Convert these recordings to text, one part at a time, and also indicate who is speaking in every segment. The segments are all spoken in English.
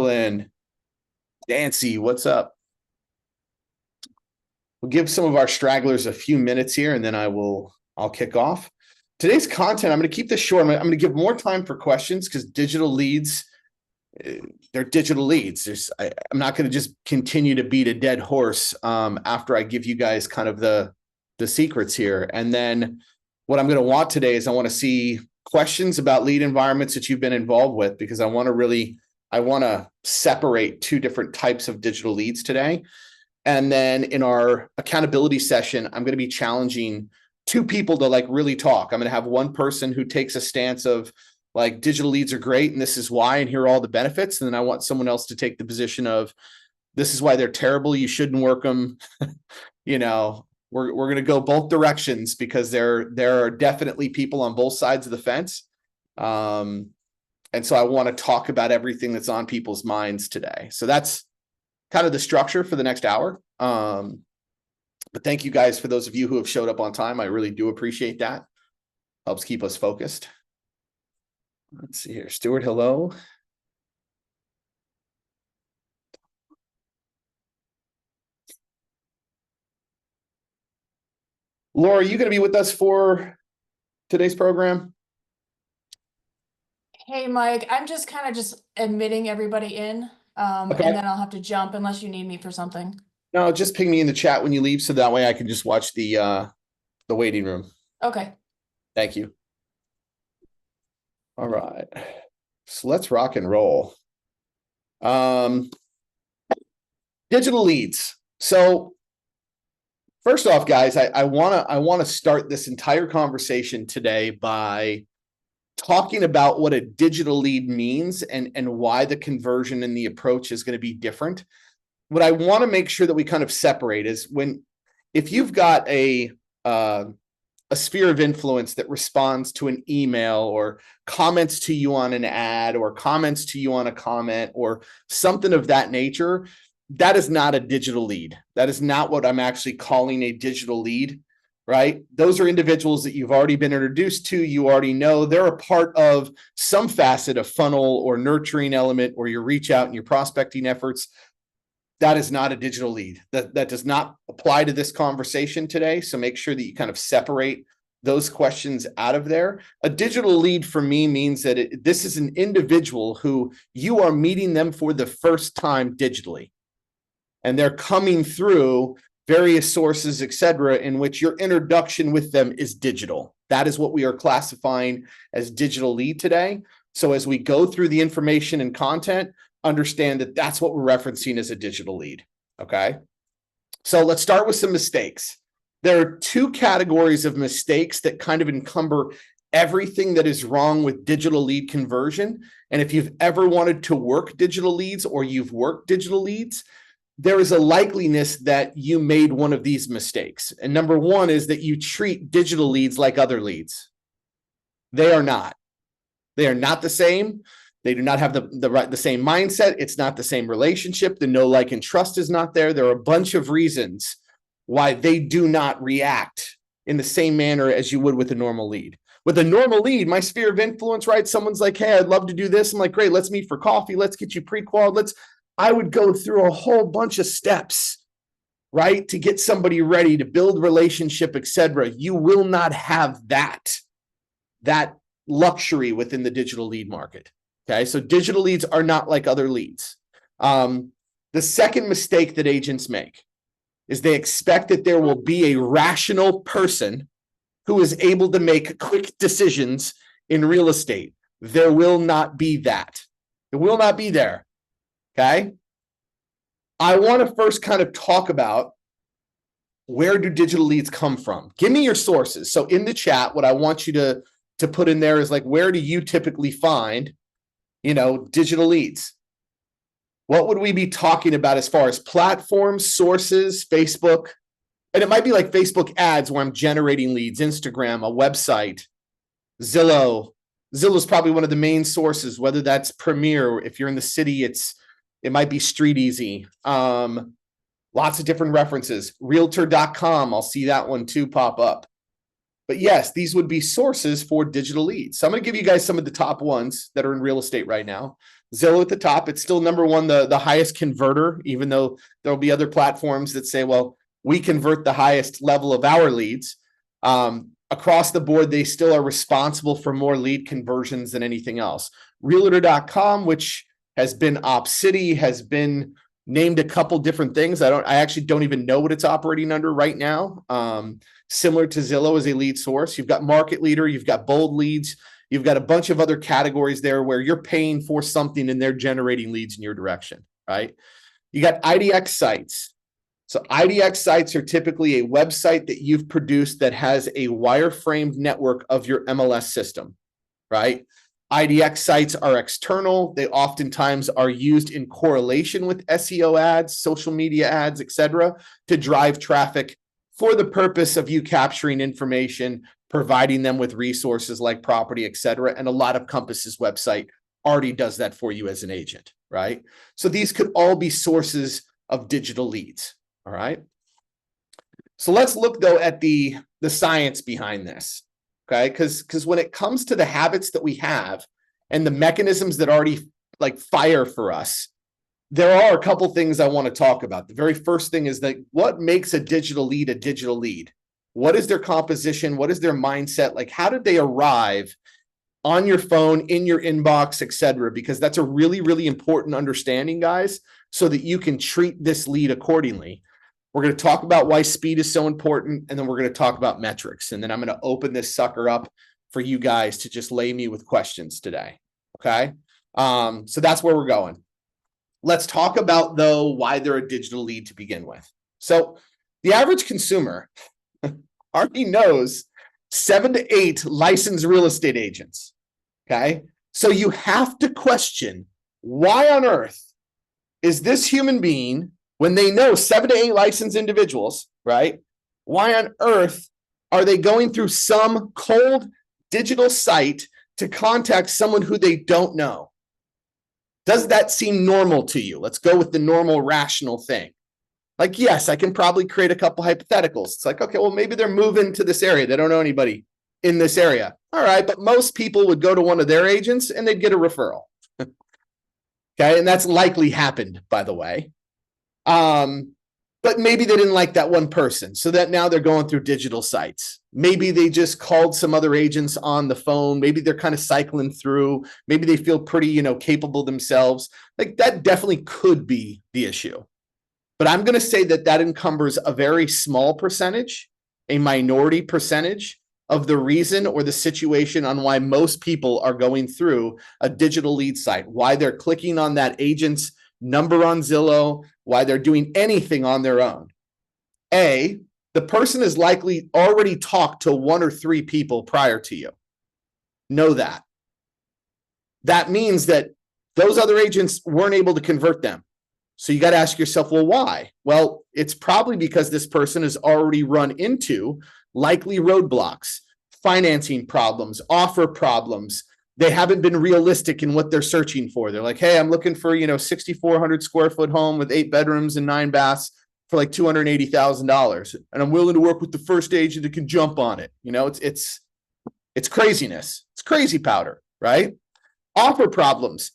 Speaker 1: Lynn, Nancy, what's up? We'll give some of our stragglers a few minutes here, and then I'll kick off. Today's content, I'm going to keep this short. I'm going to give more time for questions because digital leads, they're digital leads. I'm not going to just continue to beat a dead horse after I give you guys kind of the secrets here. And then what I'm going to want today is I want to see questions about lead environments that you've been involved with, because I want to separate two different types of digital leads today. And then in our accountability session, I'm going to be challenging two people to like really talk. I'm going to have one person who takes a stance of like digital leads are great and this is why, and here are all the benefits. And then I want someone else to take the position of this is why they're terrible. You shouldn't work them. We're going to go both directions because there are definitely people on both sides of the fence. And so I want to talk about everything that's on people's minds today. So that's kind of the structure for the next hour. But thank you guys for those of you who have showed up on time. I really do appreciate that. Helps keep us focused. Let's see here. Stuart, hello. Laura, are you going to be with us for today's program?
Speaker 2: Hey, Mike, I'm just kind of just admitting everybody in, and then I'll have to jump unless you need me for something.
Speaker 1: No, just ping me in the chat when you leave, so that way I can just watch the waiting room.
Speaker 2: Okay.
Speaker 1: Thank you. All right. So let's rock and roll. Digital leads. So first off, guys, I want to start this entire conversation today by talking about what a digital lead means and why the conversion and the approach is going to be different. What I want to make sure that we kind of separate is if you've got a sphere of influence that responds to an email or comments to you on an ad or comments to you on a comment or something of that nature, that is not a digital lead. That is not what I'm actually calling a digital lead, right? Those are individuals that you've already been introduced to. You already know they're a part of some facet of funnel or nurturing element or your reach out and your prospecting efforts. That is not a digital lead. That does not apply to this conversation today. So make sure that you kind of separate those questions out of there. A digital lead for me means that this is an individual who you are meeting them for the first time digitally. And they're coming through various sources, et cetera, in which your introduction with them is digital. That is what we are classifying as digital lead today. So as we go through the information and content, understand that that's what we're referencing as a digital lead, okay? So let's start with some mistakes. There are two categories of mistakes that kind of encumber everything that is wrong with digital lead conversion. And if you've ever wanted to work digital leads or you've worked digital leads, there is a likeliness that you made one of these mistakes. And number one is that you treat digital leads like other leads. They are not. They are not the same. They do not have the same mindset. It's not the same relationship. The know, like, and trust is not there. There are a bunch of reasons why they do not react in the same manner as you would with a normal lead. With a normal lead, my sphere of influence, right? Someone's like, hey, I'd love to do this. I'm like, great, let's meet for coffee. Let's get you pre-qualified. I would go through a whole bunch of steps, right, to get somebody ready to build relationship, etc. You will not have that luxury within the digital lead market. Okay, so digital leads are not like other leads. The second mistake that agents make is they expect that there will be a rational person who is able to make quick decisions in real estate. There will not be that. It will not be there. Okay. I want to first kind of talk about where do digital leads come from? Give me your sources. So in the chat, what I want you to put in there is like, where do you typically find, digital leads? What would we be talking about as far as platforms, sources, Facebook? And it might be like Facebook ads where I'm generating leads, Instagram, a website, Zillow. Zillow is probably one of the main sources, whether that's Premier. If you're in the city, it might be Street Easy. Lots of different references. Realtor.com, I'll see that one too pop up. But yes, these would be sources for digital leads. So I'm going to give you guys some of the top ones that are in real estate right now. Zillow at the top. It's still number one, the highest converter, even though there'll be other platforms that say, well, we convert the highest level of our leads. Across the board, they still are responsible for more lead conversions than anything else. Realtor.com, which has been OpCity, has been named a couple different things. I actually don't even know what it's operating under right now. Similar to Zillow as a lead source. You've got Market Leader, you've got Bold Leads, you've got a bunch of other categories there where you're paying for something and they're generating leads in your direction, right? You got IDX sites. So IDX sites are typically a website that you've produced that has a wireframed network of your MLS system, right? IDX sites are external. They oftentimes are used in correlation with SEO ads, social media ads, etc., to drive traffic for the purpose of you capturing information, providing them with resources like property, etc. And a lot of Compass's website already does that for you as an agent, right? So these could all be sources of digital leads. All right. So let's look though at the science behind this. Okay. Because when it comes to the habits that we have and the mechanisms that already like fire for us, there are a couple things I want to talk about. The very first thing is that what makes a digital lead a digital lead? What is their composition? What is their mindset? Like, how did they arrive on your phone, in your inbox, etc.? Because that's a really, really important understanding, guys, so that you can treat this lead accordingly. We're going to talk about why speed is so important, and then we're going to talk about metrics. And then I'm going to open this sucker up for you guys to just lay me with questions today. Okay. So that's where we're going. Let's talk about, though, why they're a digital lead to begin with. So the average consumer already knows 7 to 8 licensed real estate agents. Okay. So you have to question, why on earth is this human being, when they know 7 to 8 licensed individuals, right? Why on earth are they going through some cold digital site to contact someone who they don't know? Does that seem normal to you? Let's go with the normal, rational thing. Like, yes, I can probably create a couple hypotheticals. It's like, okay, well, maybe they're moving to this area. They don't know anybody in this area. All right, but most people would go to one of their agents and they'd get a referral. Okay, and that's likely happened, by the way. But maybe they didn't like that one person, so that now they're going through digital sites. Maybe they just called some other agents on the phone. Maybe they're kind of cycling through. Maybe they feel pretty, capable themselves. Like, that definitely could be the issue. But I'm going to say that encumbers a very small percentage, a minority percentage of the reason or the situation on why most people are going through a digital lead site, why they're clicking on that agent's number on Zillow, why they're doing anything on their own. A, the person has likely already talked to 1 or 3 people prior to you. Know that. That means that those other agents weren't able to convert them. So you got to ask yourself, well, why? Well, it's probably because this person has already run into likely roadblocks, financing problems, offer problems. They haven't been realistic in what they're searching for. They're like, hey, I'm looking for, 6,400 square foot home with 8 bedrooms and 9 baths for like $280,000. And I'm willing to work with the first agent that can jump on it. It's craziness. It's crazy powder, right? Offer problems.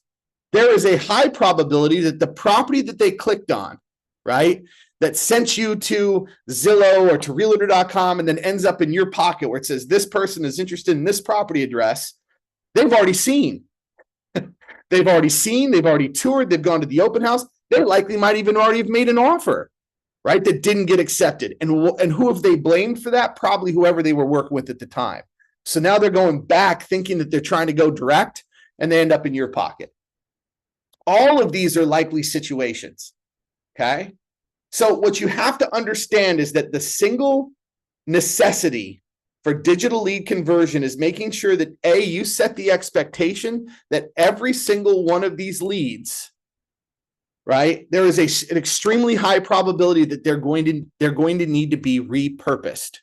Speaker 1: There is a high probability that the property that they clicked on, right, that sent you to Zillow or to Realtor.com and then ends up in your pocket where it says this person is interested in this property address, they've already seen. They've already toured, they've gone to the open house. They likely might even already have made an offer, right, that didn't get accepted. And who have they blamed for that? Probably whoever they were working with at the time. So now they're going back thinking that they're trying to go direct, and they end up in your pocket. All of these are likely situations, okay? So what you have to understand is that the single necessity for digital lead conversion is making sure that A, you set the expectation that every single one of these leads, right, there is an extremely high probability that they're going to need to be repurposed.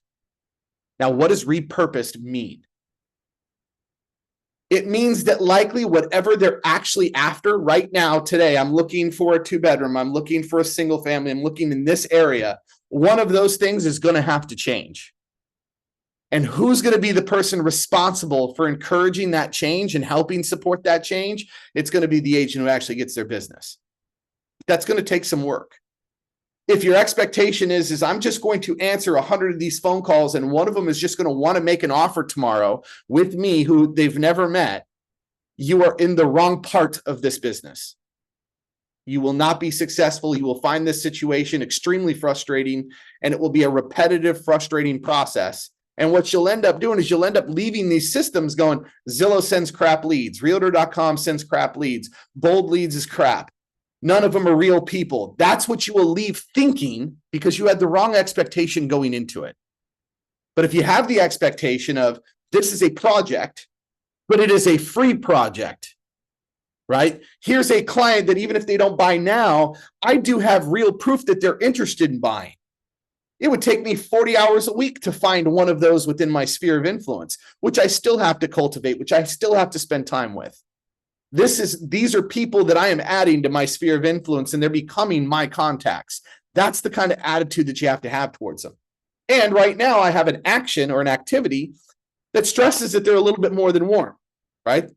Speaker 1: Now, what does repurposed mean? It means that likely whatever they're actually after right now, today, I'm looking for a 2-bedroom, I'm looking for a single family, I'm looking in this area, one of those things is going to have to change. And who's going to be the person responsible for encouraging that change and helping support that change? It's going to be the agent who actually gets their business. That's going to take some work. If your expectation is I'm just going to answer 100 of these phone calls and one of them is just going to want to make an offer tomorrow with me who they've never met, you are in the wrong part of this business. You will not be successful. You will find this situation extremely frustrating, and it will be a repetitive, frustrating process. And what you'll end up doing is you'll end up leaving these systems going, Zillow sends crap leads, Realtor.com sends crap leads, Bold Leads is crap. None of them are real people. That's what you will leave thinking because you had the wrong expectation going into it. But if you have the expectation of this is a project, but it is a free project, right? Here's a client that even if they don't buy now, I do have real proof that they're interested in buying. It would take me 40 hours a week to find one of those within my sphere of influence, which I still have to cultivate, which I still have to spend time with. These are people that I am adding to my sphere of influence, and they're becoming my contacts. That's the kind of attitude that you have to have towards them. And right now I have an action or an activity that stresses that they're a little bit more than warm, right?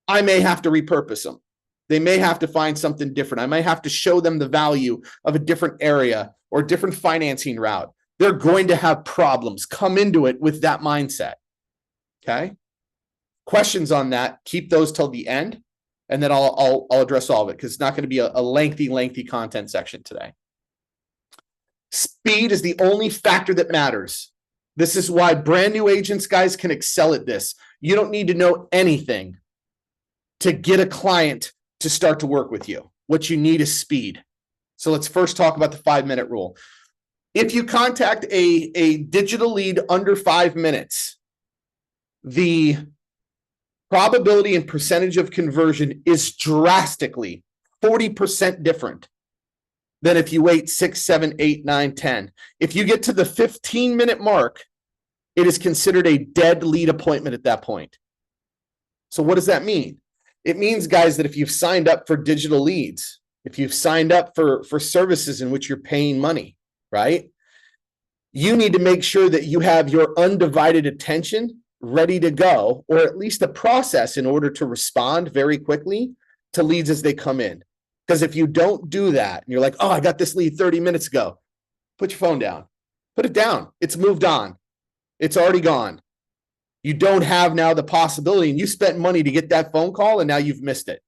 Speaker 1: I may have to repurpose them. They may have to find something different. I may have to show them the value of a different area or different financing route. They're going to have problems. Come into it with that mindset. Okay. Questions on that, keep those till the end, and then I'll address all of it because it's not going to be a lengthy content section today. Speed is the only factor that matters. This is why brand new agents, guys, can excel at this. You don't need to know anything to get a client to start to work with you. What you need is speed. So let's first talk about the 5-minute rule. If you contact a digital lead under 5 minutes, the probability and percentage of conversion is drastically 40% different than if you wait 6, 7, 8, 9, 10. If you get to the 15-minute mark, it is considered a dead lead appointment at that point. So what does that mean? It means, guys, that if you've signed up for digital leads, if you've signed up for services in which you're paying money, right? You need to make sure that you have your undivided attention ready to go, or at least a process in order to respond very quickly to leads as they come in. Because if you don't do that, and you're like, oh, I got this lead 30 minutes ago, put your phone down. Put it down. It's moved on. It's already gone. You don't have now the possibility, and you spent money to get that phone call, and now you've missed it.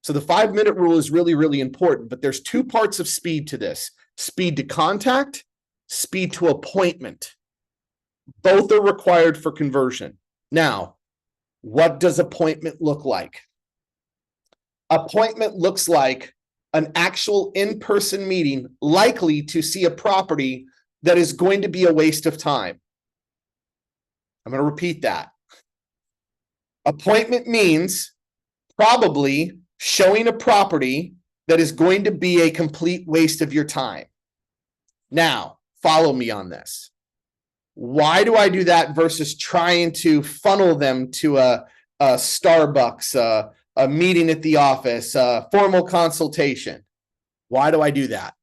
Speaker 1: So the 5-minute rule is really, really important, but there's 2 parts of speed to this. Speed to contact, speed to appointment. Both are required for conversion. Now, what does appointment look like? Appointment looks like an actual in-person meeting, likely to see a property that is going to be a waste of time. I'm going to repeat that. Appointment means probably showing a property that is going to be a complete waste of your time. Now, follow me on this. Why do I do that versus trying to funnel them to a Starbucks, a meeting at the office, a formal consultation? Why do I do that?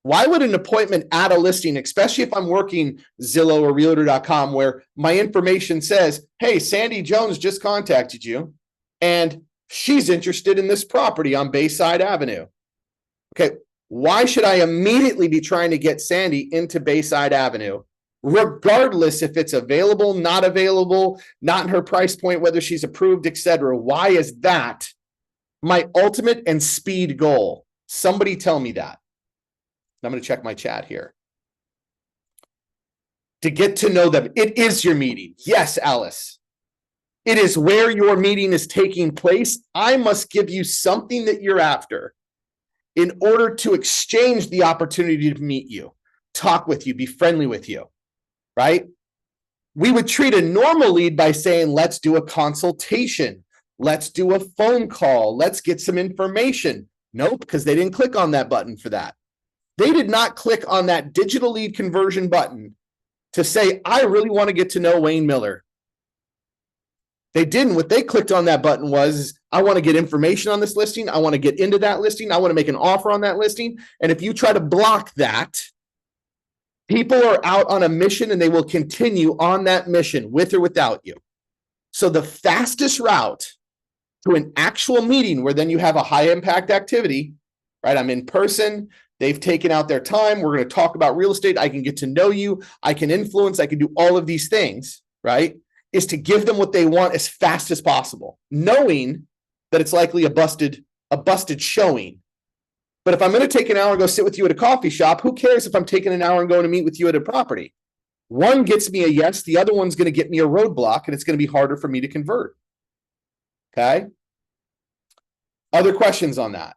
Speaker 1: Why would an appointment add a listing, especially if I'm working Zillow or Realtor.com, where my information says, hey, Sandy Jones just contacted you, and she's interested in this property on Bayside Avenue. Okay, why should I immediately be trying to get Sandy into Bayside Avenue, regardless if it's available, not in her price point, whether she's approved, etc.? Why is that my ultimate and speed goal? Somebody tell me that. I'm going to check my chat here. To get to know them. It is your meeting. Yes, Alice. It is where your meeting is taking place. I must give you something that you're after in order to exchange the opportunity to meet you, talk with you, be friendly with you, right? We would treat a normal lead by saying, let's do a consultation. Let's do a phone call. Let's get some information. Nope, because they didn't click on that button for that. They did not click on that digital lead conversion button to say, I really want to get to know Wayne Miller. They didn't. What they clicked on that button was, I want to get information on this listing. I want to get into that listing. I want to make an offer on that listing. And if you try to block that, People are out on a mission and they will continue on that mission with or without you. So the fastest route to an actual meeting where then you have a high impact activity, right? I'm in person. They've taken out their time. We're going to talk about real estate. I can get to know you. I can influence. I can do all of these things, right? Is to give them what they want as fast as possible, knowing that it's likely a busted showing. But if I'm going to take an hour and go sit with you at a coffee shop, who cares if I'm taking an hour and going to meet with you at a property? One gets me a yes, the other one's going to get me a roadblock, and it's going to be harder for me to convert. Okay. Other questions on that?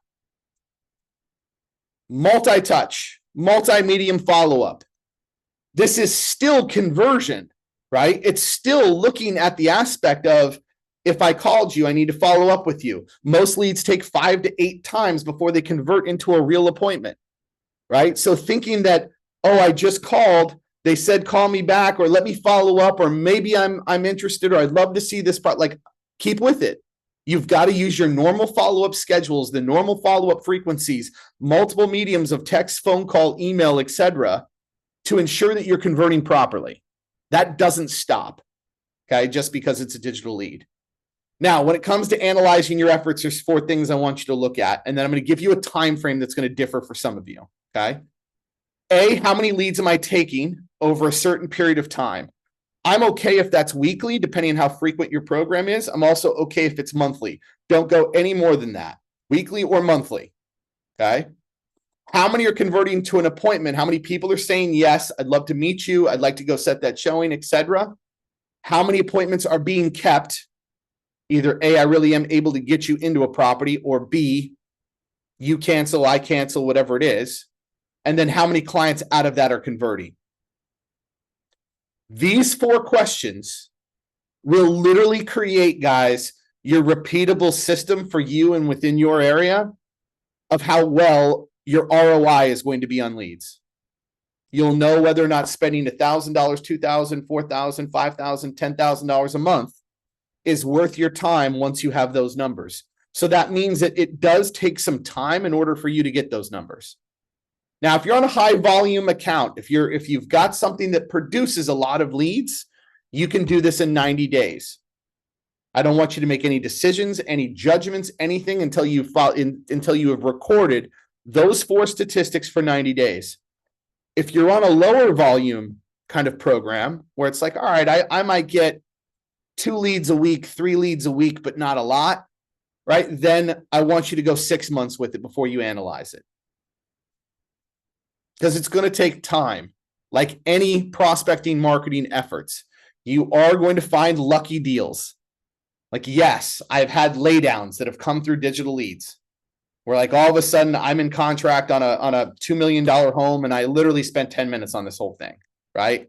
Speaker 1: Multi-touch, multi-medium follow-up. This is still conversion, right? It's still looking at the aspect of, if I called you, I need to follow up with you. Most leads take 5 to 8 times before they convert into a real appointment, right? So thinking that, oh, I just called, they said call me back, or let me follow up, or maybe I'm interested, or I'd love to see this part. Like, keep with it. You've got to use your normal follow-up schedules, the normal follow-up frequencies, multiple mediums of text, phone call, email, etc., to ensure that you're converting properly. That doesn't stop, okay, just because it's a digital lead. Now, when it comes to analyzing your efforts, there's 4 things I want you to look at, and then I'm going to give you a time frame that's going to differ for some of you, okay? A, how many leads am I taking over a certain period of time? I'm okay if that's weekly, depending on how frequent your program is. I'm also okay if it's monthly. Don't go any more than that, weekly or monthly, okay? How many are converting to an appointment? How many people are saying, yes, I'd love to meet you, I'd like to go set that showing, etc.? How many appointments are being kept? Either A, I really am able to get you into a property, or B, you cancel, I cancel, whatever it is. And then how many clients out of that are converting? These 4 questions will literally create, guys, your repeatable system for you and within your area of how well your ROI is going to be on leads. You'll know whether or not spending $1,000, $2,000, $4,000, $5,000, $10,000 a month is worth your time once you have those numbers. So that means that it does take some time in order for you to get those numbers. Now, if you're on a high volume account, if you've got something that produces a lot of leads, you can do this in 90 days. I don't want you to make any decisions, any judgments, anything until you have recorded those 4 statistics for 90 days. If you're on a lower volume kind of program where it's like, all right, I might get 2 leads a week, 3 leads a week, but not a lot, right? Then I want you to go 6 months with it before you analyze it. Because it's going to take time. Like any prospecting marketing efforts, you are going to find lucky deals. Like, yes, I've had laydowns that have come through digital leads where, like, all of a sudden I'm in contract on a $2 million home and I literally spent 10 minutes on this whole thing, right?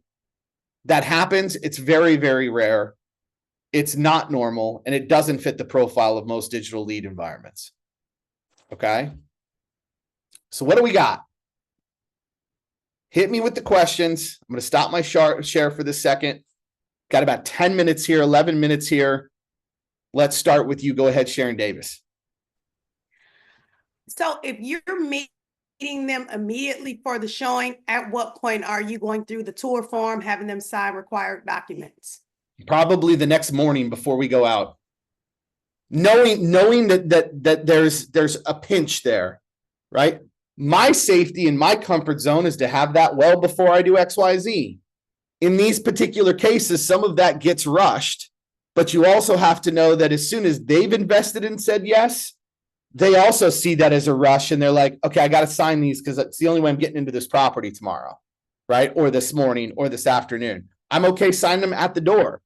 Speaker 1: That happens. It's very, very rare. It's not normal, and it doesn't fit the profile of most digital lead environments. Okay. So what do we got? Hit me with the questions. I'm going to stop my share for this second. Got about 10 minutes here, 11 minutes here. Let's start with you. Go ahead, Sharon Davis.
Speaker 3: So if you're meeting them immediately for the showing, at what point are you going through the tour form, having them sign required documents?
Speaker 1: Probably the next morning before we go out. Knowing that there's a pinch there, right? My safety and my comfort zone is to have that well before I do XYZ. In these particular cases, some of that gets rushed, but you also have to know that as soon as they've invested and said yes, they also see that as a rush and they're like, okay, I got to sign these because that's the only way I'm getting into this property tomorrow, right? Or this morning or this afternoon. I'm okay signing them at the door,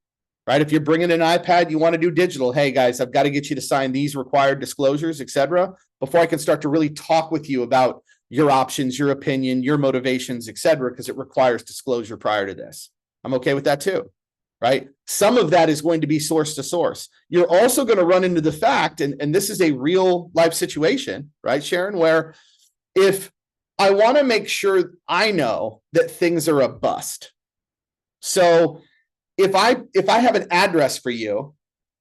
Speaker 1: right? If you're bringing an iPad, you want to do digital. Hey guys, I've got to get you to sign these required disclosures, etc., before I can start to really talk with you about your options, your opinion, your motivations, etc., because it requires disclosure prior to this. I'm okay with that too, right? Some of that is going to be source to source. You're also going to run into the fact, and this is a real life situation, right, Sharon, where if I want to make sure I know that things are a bust. So if I have an address for you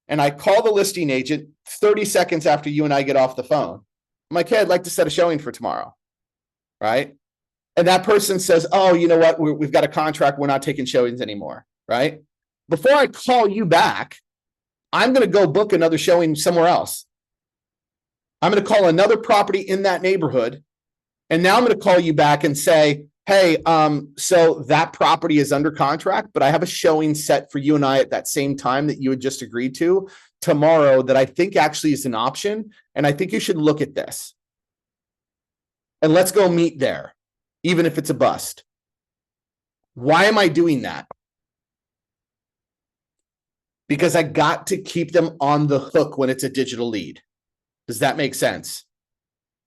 Speaker 1: and I call the listing agent 30 seconds after you and I get off the phone, I'm like, hey, I'd like to set a showing for tomorrow, right? And that person says, oh, you know what? We've got a contract. We're not taking showings anymore, right? Before I call you back, I'm going to go book another showing somewhere else. I'm going to call another property in that neighborhood. And now I'm going to call you back and say, hey, so that property is under contract, but I have a showing set for you and I at that same time that you had just agreed to tomorrow that I think actually is an option. And I think you should look at this. And let's go meet there, even if it's a bust. Why am I doing that? Because I got to keep them on the hook when it's a digital lead. Does that make sense?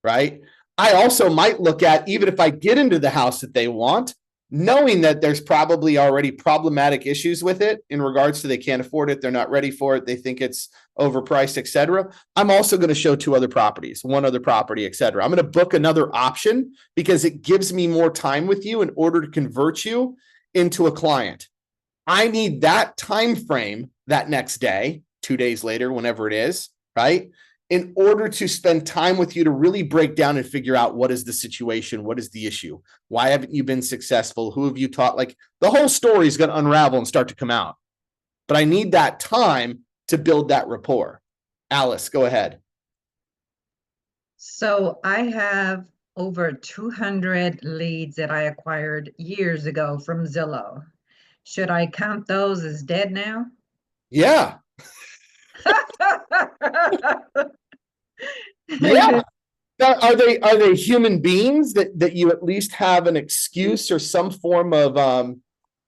Speaker 1: Right? I also might look at, even if I get into the house that they want, knowing that there's probably already problematic issues with it in regards to they can't afford it, they're not ready for it, they think it's overpriced, etc. I'm also going to show two other properties, one other property, etc. I'm going to book another option because it gives me more time with you in order to convert you into a client. I need that time frame that next day, 2 days later, whenever it is, right? In order to spend time with you to really break down and figure out what is the situation, what is the issue, why haven't you been successful, who have you taught? Like the whole story is going to unravel and start to come out. But I need that time to build that rapport. Alice, go ahead.
Speaker 4: So I have over 200 leads that I acquired years ago from Zillow. Should I count those as dead now?
Speaker 1: Yeah. Yeah. Now, are they human beings that you at least have an excuse or some form of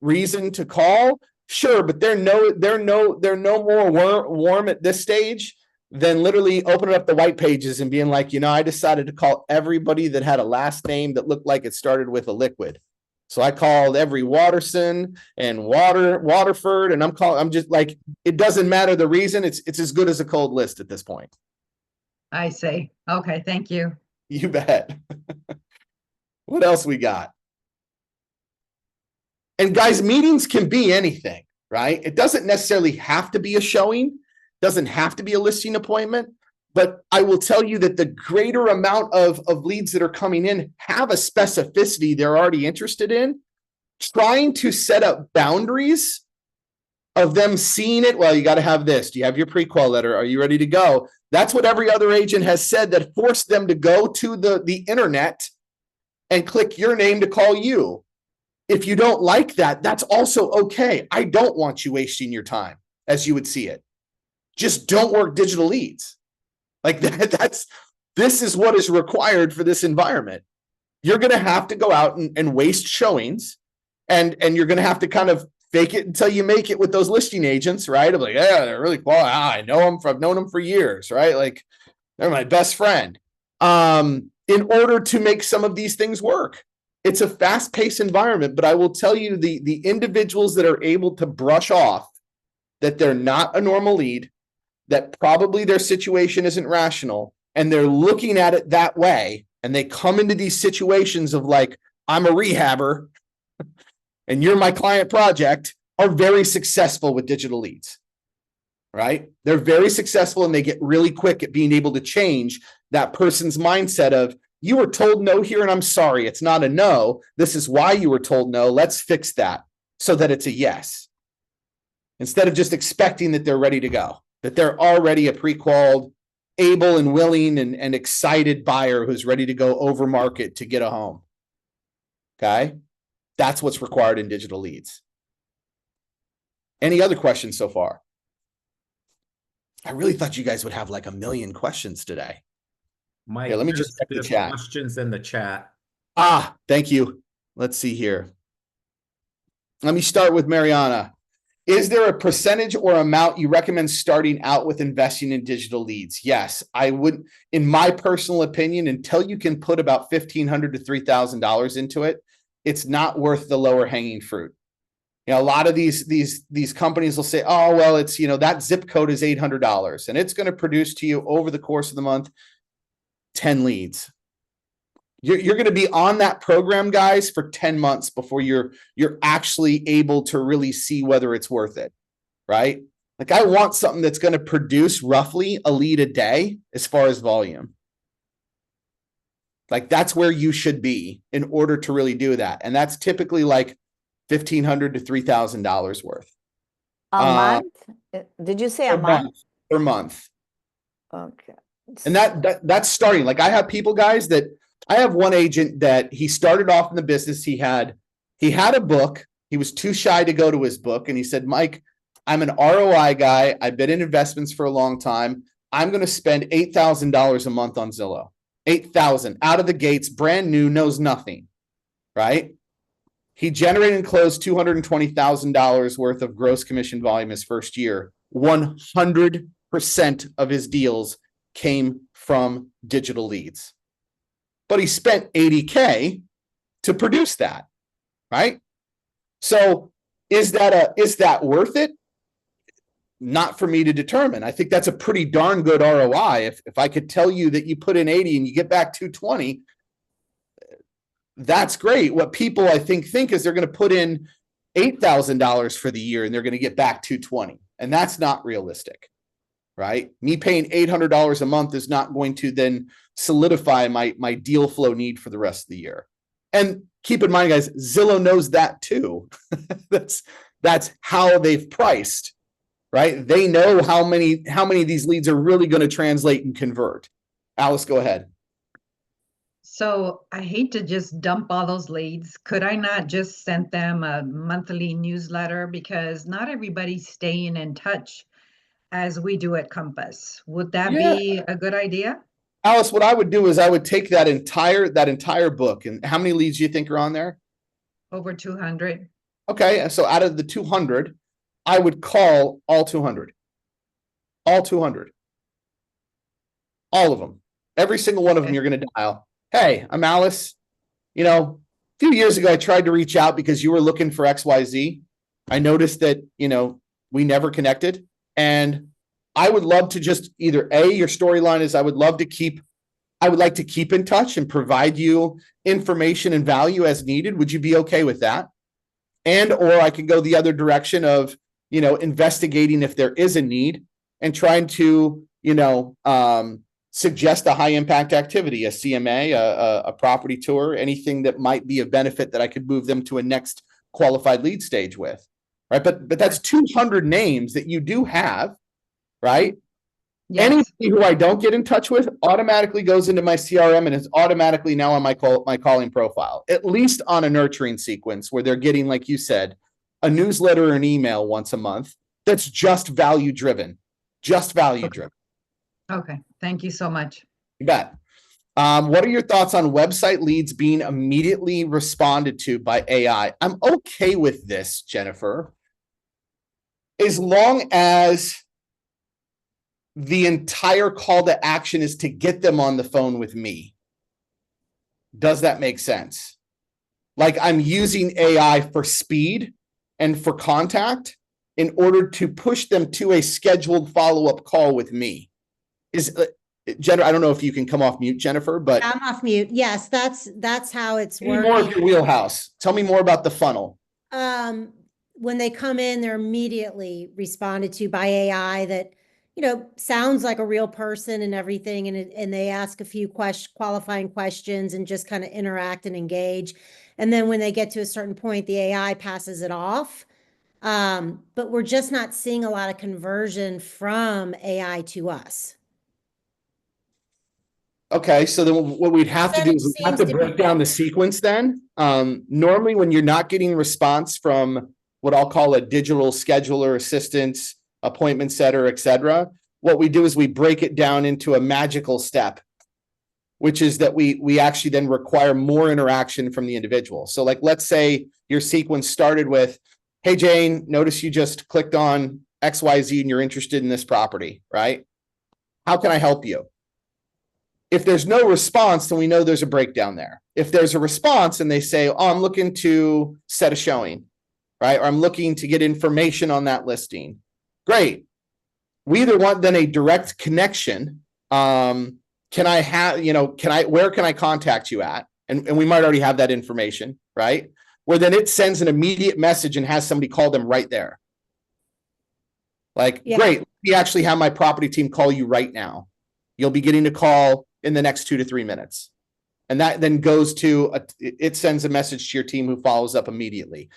Speaker 1: reason to call? Sure, but they're no more warm at this stage than literally opening up the white pages and being like, I decided to call everybody that had a last name that looked like it started with a liquid. So I called every Watterson and Waterford, and I'm just like, it doesn't matter the reason. It's as good as a cold list at this point.
Speaker 4: I see. Okay, thank you.
Speaker 1: You bet. What else we got? And guys, meetings can be anything, right? It doesn't necessarily have to be a showing, doesn't have to be a listing appointment. But I will tell you that the greater amount of leads that are coming in have a specificity they're already interested in. Trying to set up boundaries of them seeing it. Well, you got to have this. Do you have your pre-qual letter? Are you ready to go? That's what every other agent has said that forced them to go to the internet and click your name to call you. If you don't like that, that's also okay. I don't want you wasting your time as you would see it. Just don't work digital leads. Like this is what is required for this environment. You're going to have to go out and waste showings, and you're going to have to kind of fake it until you make it with those listing agents, right? I'm like, yeah, they're really qualified. I know them. I've known them for years, right? Like they're my best friend. In order to make some of these things work, it's a fast-paced environment. But I will tell you, the individuals that are able to brush off that they're not a normal lead, that probably their situation isn't rational, and they're looking at it that way, and they come into these situations of like, I'm a rehabber and you're my client project, are very successful with digital leads, right? They're very successful, and they get really quick at being able to change that person's mindset of, you were told no here, and I'm sorry, it's not a no. This is why you were told no. Let's fix that so that it's a yes. Instead of just expecting that they're ready to go, that they're already a pre-qualified, able and willing and excited buyer who's ready to go over market to get a home. Okay? That's what's required in digital leads. Any other questions so far? I really thought you guys would have like a million questions today.
Speaker 5: Mike,
Speaker 1: Yeah, let me just check the
Speaker 5: there's
Speaker 1: chat.
Speaker 5: questions in the chat.
Speaker 1: Thank you. Let's see here. Let me start with Mariana. Is there a percentage or amount you recommend starting out with investing in digital leads? Yes, I would, in my personal opinion, until you can put about $1,500 to $3,000 into it, it's not worth the lower hanging fruit. A lot of these companies will say, oh, well, it's, that zip code is $800 and it's going to produce to you over the course of the month 10 leads. You're going to be on that program, guys, for 10 months before you're actually able to really see whether it's worth it, right? Like I want something that's going to produce roughly a lead a day as far as volume. Like that's where you should be in order to really do that. And that's typically like $1,500 to $3,000 worth.
Speaker 5: A month? Did you say a month?
Speaker 1: Per month.
Speaker 5: Okay.
Speaker 1: And that's starting. Like I have people, guys, that I have one agent that he started off in the business. He had a book. He was too shy to go to his book. And he said, Mike, I'm an ROI guy. I've been in investments for a long time. I'm going to spend $8,000 a month on Zillow. 8,000 out of the gates, brand new, knows nothing, right? He generated and closed $220,000 worth of gross commission volume his first year. 100% of his deals came from digital leads. But he spent $80K to produce that, right? So is that worth it? Not for me to determine. I think that's a pretty darn good ROI. If I could tell you that you put in 80 and you get back 220, that's great. What people I think is they're going to put in $8,000 for the year and they're going to get back 220. And that's not realistic, right? Me paying $800 a month is not going to then solidify my deal flow need for the rest of the year. And keep in mind, guys, Zillow knows that too. That's how they've priced. Right? They know how many of these leads are really going to translate and convert. Alice, go ahead.
Speaker 4: So I hate to just dump all those leads. Could I not just send them a monthly newsletter? Because not everybody's staying in touch as we do at Compass. Would that be a good idea?
Speaker 1: Alice, what I would do is I would take that entire book. And how many leads do you think are on there?
Speaker 4: Over 200.
Speaker 1: Okay, so out of the 200, I would call all 200. All 200. All of them. Every single one of them you're going to dial. Hey, I'm Alice. You know, a few years ago, I tried to reach out because you were looking for XYZ. I noticed that, we never connected. And I would love to just either your storyline is I would like to keep in touch and provide you information and value as needed. Would you be okay with that? And, or I could go the other direction of, investigating if there is a need and trying to, suggest a high impact activity, a CMA, a property tour, anything that might be of benefit that I could move them to a next qualified lead stage with, right? But that's 200 names that you do have, right? Yes. Anybody who I don't get in touch with automatically goes into my CRM and is automatically now on my calling profile, at least on a nurturing sequence where they're getting, like you said, a newsletter or an email once a month that's just value driven, driven.
Speaker 4: Okay. Thank you so much.
Speaker 1: You bet. What are your thoughts on website leads being immediately responded to by AI? I'm okay with this, Jennifer, as long as the entire call to action is to get them on the phone with me. Does that make sense? Like I'm using AI for speed and for contact in order to push them to a scheduled follow-up call with me. Jennifer, I don't know if you can come off mute, Jennifer, but
Speaker 6: I'm off mute. Yes, that's how it's working.
Speaker 1: More of your wheelhouse. Tell me more about the funnel.
Speaker 6: When they come in, they're immediately responded to by AI that, sounds like a real person and everything. And they ask a few qualifying questions and just kind of interact and engage. And then when they get to a certain point, the AI passes it off. But we're just not seeing a lot of conversion from AI to us.
Speaker 1: Okay, so then what we'd have to do is we have to break down the sequence then. Normally when you're not getting response from what I'll call a digital scheduler, assistant, appointment setter, etc., what we do is we break it down into a magical step, which is that we actually then require more interaction from the individual. So like, let's say your sequence started with, hey, Jane, notice you just clicked on XYZ and you're interested in this property, right? How can I help you? If there's no response, then we know there's a breakdown there. If there's a response and they say, oh, I'm looking to set a showing, right? Or I'm looking to get information on that listing. Great. We either want then a direct connection. Where can I contact you at? And we might already have that information, right? Where then it sends an immediate message and has somebody call them right there. Like, great, we actually have my property team call you right now. You'll be getting a call in the next 2 to 3 minutes. And that then goes to, it sends a message to your team who follows up immediately.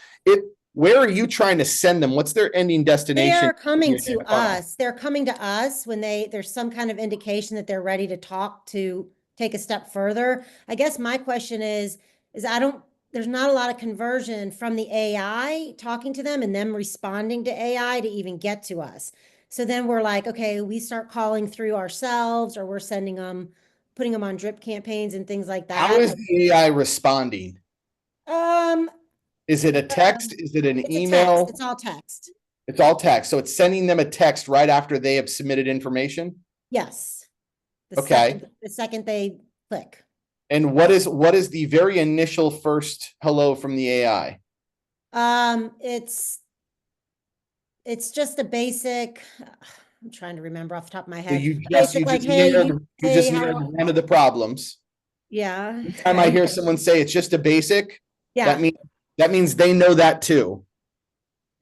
Speaker 1: Where are you trying to send them? What's their ending destination?
Speaker 6: They are coming
Speaker 1: in your
Speaker 6: to
Speaker 1: funnel?
Speaker 6: us. They're coming to us when there's some kind of indication that they're ready to talk, to take a step further. I guess my question is there's not a lot of conversion from the AI talking to them and them responding to AI to even get to us. So then we're like, okay, we start calling through ourselves, or we're sending them, putting them on drip campaigns and things like that.
Speaker 1: How is the AI responding?
Speaker 6: Um,
Speaker 1: Is it a text? Is it an
Speaker 6: it's
Speaker 1: email?
Speaker 6: a text. It's all text.
Speaker 1: It's all text. So it's sending them a text right after they have submitted information.
Speaker 6: Yes.
Speaker 1: Okay.
Speaker 6: The second they click.
Speaker 1: And what is the very initial first hello from the AI?
Speaker 6: It's just a basic, I'm trying to remember off the top of my
Speaker 1: So
Speaker 6: head.
Speaker 1: you
Speaker 6: Basic, like, hey,
Speaker 1: nailed
Speaker 6: how
Speaker 1: one of the problems.
Speaker 6: yeah.
Speaker 1: Anytime I hear someone say it's just a basic,
Speaker 6: Yeah.
Speaker 1: that means they know that too.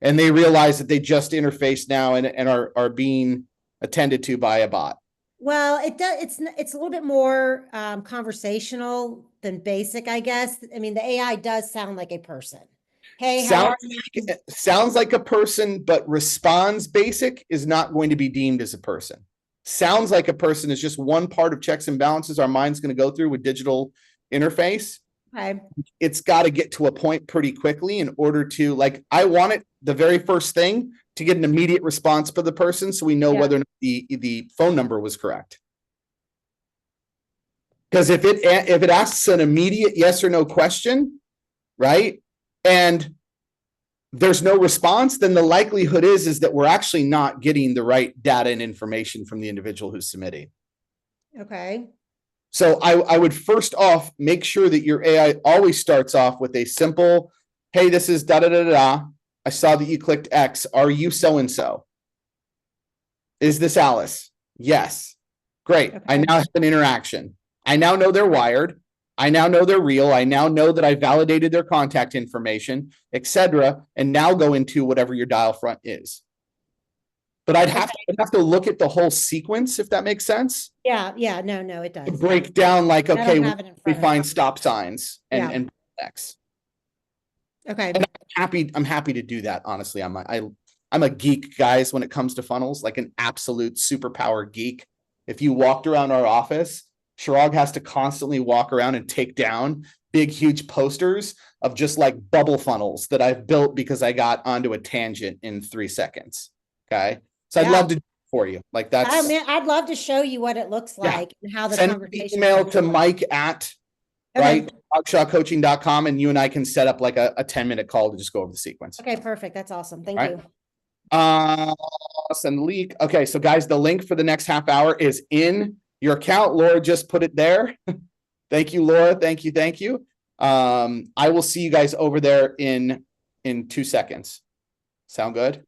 Speaker 1: And they realize that they just interfaced now and are being attended to by a bot.
Speaker 6: Well, it's a little bit more conversational than basic, I guess. I mean, the AI does sound like a person. Hey, how are you?
Speaker 1: Sounds like a person, but responds basic is not going to be deemed as a person. Sounds like a person is just one part of checks and balances our mind's going to go through with digital interface.
Speaker 6: Okay.
Speaker 1: It's got to get to a point pretty quickly in order to, like, I want it the very first thing to get an immediate response for the person so we know
Speaker 6: Yeah.
Speaker 1: whether or not the phone number was correct. Because if it asks an immediate yes or no question, right, and there's no response, then the likelihood is that we're actually not getting the right data and information from the individual who's submitting.
Speaker 6: Okay.
Speaker 1: So I would first off make sure that your AI always starts off with a simple, hey, this is da da da da. I saw that you clicked X. Are you so and so? Is this Alice? Yes. Great.
Speaker 6: Okay.
Speaker 1: I now have an interaction. I now know they're wired. I now know they're real. I now know that I validated their contact information, etc. And now go into whatever your dial front is. But I'd have to look at the whole sequence, if that makes sense.
Speaker 6: Yeah. Yeah. No, it does.
Speaker 1: Break down like,
Speaker 6: I don't
Speaker 1: okay,
Speaker 6: have it in
Speaker 1: we
Speaker 6: front of
Speaker 1: find
Speaker 6: me.
Speaker 1: stop signs
Speaker 6: Yeah.
Speaker 1: and X.
Speaker 6: Okay.
Speaker 1: And I'm happy to do that. Honestly, I'm a geek, guys, when it comes to funnels, like an absolute superpower geek. If you walked around our office, Chirag has to constantly walk around and take down big, huge posters of just like bubble funnels that I've built because I got onto a tangent in 3 seconds. Okay. So I'd
Speaker 6: Yeah.
Speaker 1: love to do it for you. Like that's,
Speaker 6: I mean, I'd love to show you what it looks like and how the
Speaker 1: send an
Speaker 6: conversation.
Speaker 1: email to Mike at
Speaker 6: Okay.
Speaker 1: right, ChiragShahCoaching.com, and you and I can set up like a 10-minute call to just go over the sequence.
Speaker 6: Okay, perfect. That's awesome. Thank
Speaker 1: Right.
Speaker 6: you.
Speaker 1: Send leak. Okay, so guys, the link for the next half hour is in your account. Laura just put it there. Thank you, Laura. Thank you. I will see you guys over there in 2 seconds. Sound good?